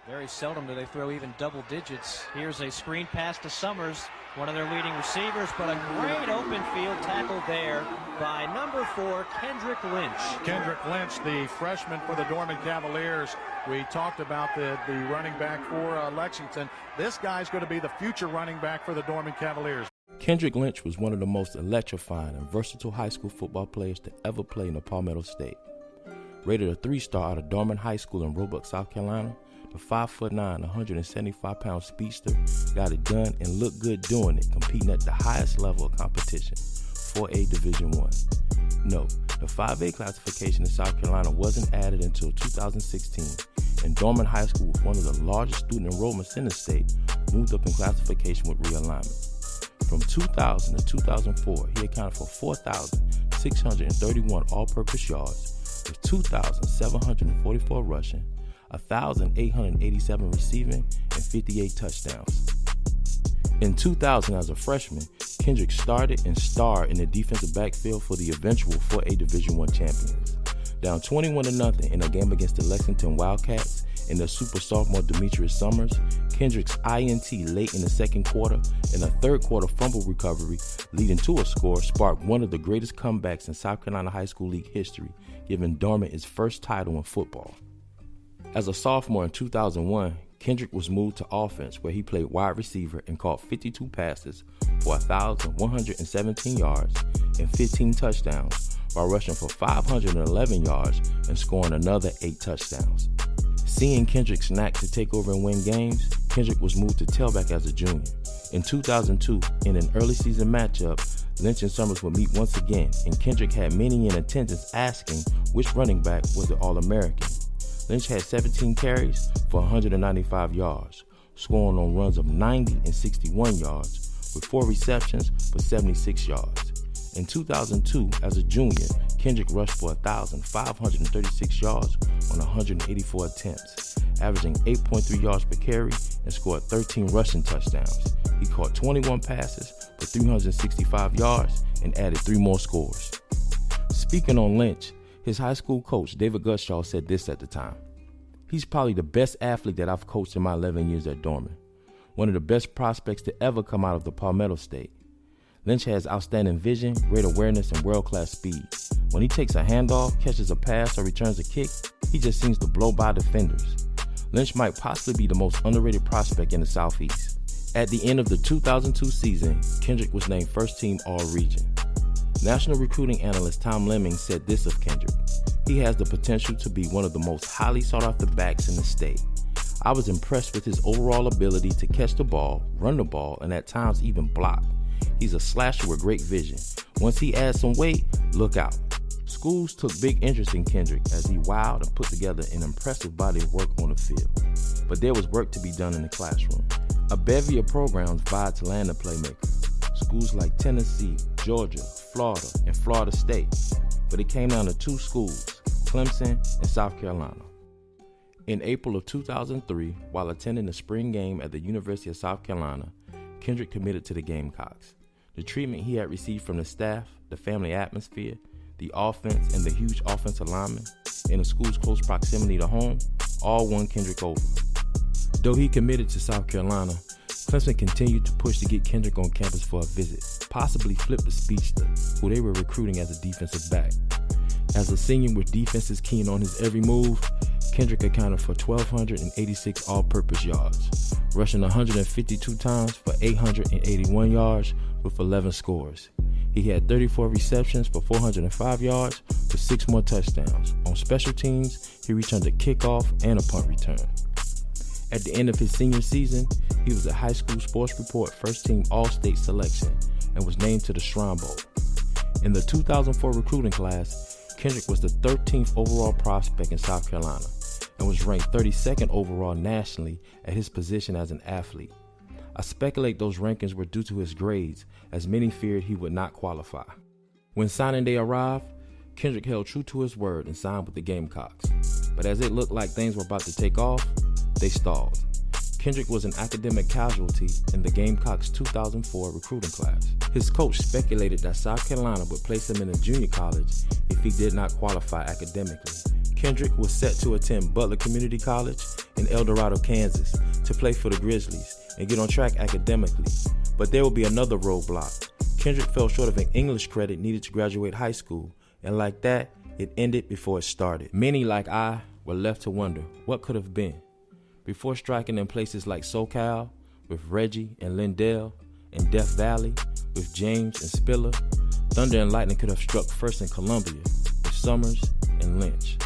Very seldom do they throw even double digits. Here's a screen pass to Summers, one of their leading receivers, but a great open field tackle there by number 4, Kendrick Lynch. Kendrick Lynch, the freshman for the Dorman Cavaliers. We talked about the running back for Lexington. This guy's going to be the future running back for the Dorman Cavaliers. Kendrick Lynch was one of the most electrifying and versatile high school football players to ever play in the Palmetto State. Rated a 3-star out of Dorman High School in Roebuck, South Carolina, the 5'9", 175-pound speedster got it done and looked good doing it, competing at the highest level of competition, 4A Division I. No, the 5A classification in South Carolina wasn't added until 2016, and Dorman High School, one of the largest student enrollments in the state, moved up in classification with realignment. From 2000 to 2004, he accounted for 4,631 all-purpose yards, with 2,744 rushing, 1,887 receiving, and 58 touchdowns. In 2000, as a freshman, Kendrick started and starred in the defensive backfield for the eventual 4A Division I champions. Down 21-0 in a game against the Lexington Wildcats and their super sophomore Demetrius Summers, Kendrick's INT late in the second quarter and a third quarter fumble recovery leading to a score sparked one of the greatest comebacks in South Carolina High School League history, giving Dorman its first title in football. As a sophomore in 2001, Kendrick was moved to offense where he played wide receiver and caught 52 passes for 1,117 yards and 15 touchdowns while rushing for 511 yards and scoring another 8 touchdowns. Seeing Kendrick's knack to take over and win games, Kendrick was moved to tailback as a junior. In 2002, in an early season matchup, Lynch and Summers would meet once again, and Kendrick had many in attendance asking which running back was the All-American. Lynch had 17 carries for 195 yards, scoring on runs of 90 and 61 yards, with 4 receptions for 76 yards. In 2002, as a junior, Kendrick rushed for 1,536 yards on 184 attempts, averaging 8.3 yards per carry and scored 13 rushing touchdowns. He caught 21 passes for 365 yards and added 3 more scores. Speaking on Lynch, his high school coach, David Gutschall, said this at the time: "He's probably the best athlete that I've coached in my 11 years at Dorman. One of the best prospects to ever come out of the Palmetto State. Lynch has outstanding vision, great awareness, and world-class speed. When he takes a handoff, catches a pass, or returns a kick, he just seems to blow by defenders. Lynch might possibly be the most underrated prospect in the Southeast." At the end of the 2002 season, Kendrick was named first-team All-Region. National recruiting analyst Tom Lemming said this of Kendrick: "He has the potential to be one of the most highly sought-after backs in the state. I was impressed with his overall ability to catch the ball, run the ball, and at times even block. He's a slasher with great vision. Once he adds some weight, look out." Schools took big interest in Kendrick as he wowed and put together an impressive body of work on the field. But there was work to be done in the classroom. A bevy of programs vied to land a playmaker. Schools like Tennessee, Georgia, Florida, and Florida State. But it came down to 2 schools, Clemson and South Carolina. In April of 2003, while attending the spring game at the University of South Carolina, Kendrick committed to the Gamecocks. The treatment he had received from the staff, the family atmosphere, the offense, and the huge offensive linemen, and the school's close proximity to home, all won Kendrick over. Though he committed to South Carolina, Clemson continued to push to get Kendrick on campus for a visit, possibly flip the speedster, who they were recruiting as a defensive back. As a senior with defenses keen on his every move, Kendrick accounted for 1,286 all-purpose yards, rushing 152 times for 881 yards with 11 scores. He had 34 receptions for 405 yards with 6 more touchdowns. On special teams, he returned a kickoff and a punt return. At the end of his senior season, he was a high school sports report first-team All-State selection and was named to the Shrine Bowl. In the 2004 recruiting class, Kendrick was the 13th overall prospect in South Carolina and was ranked 32nd overall nationally at his position as an athlete. I speculate those rankings were due to his grades, as many feared he would not qualify. When signing day arrived, Kendrick held true to his word and signed with the Gamecocks. But as it looked like things were about to take off, they stalled. Kendrick was an academic casualty in the Gamecocks' 2004 recruiting class. His coach speculated that South Carolina would place him in a junior college if he did not qualify academically. Kendrick was set to attend Butler Community College in El Dorado, Kansas, to play for the Grizzlies and get on track academically. But there would be another roadblock. Kendrick fell short of an English credit needed to graduate high school, and like that, it ended before it started. Many, like I, were left to wonder what could have been. Before striking in places like SoCal, with Reggie and Lindell, and Death Valley, with James and Spiller, thunder and lightning could have struck first in Columbia, with Summers and Lynch.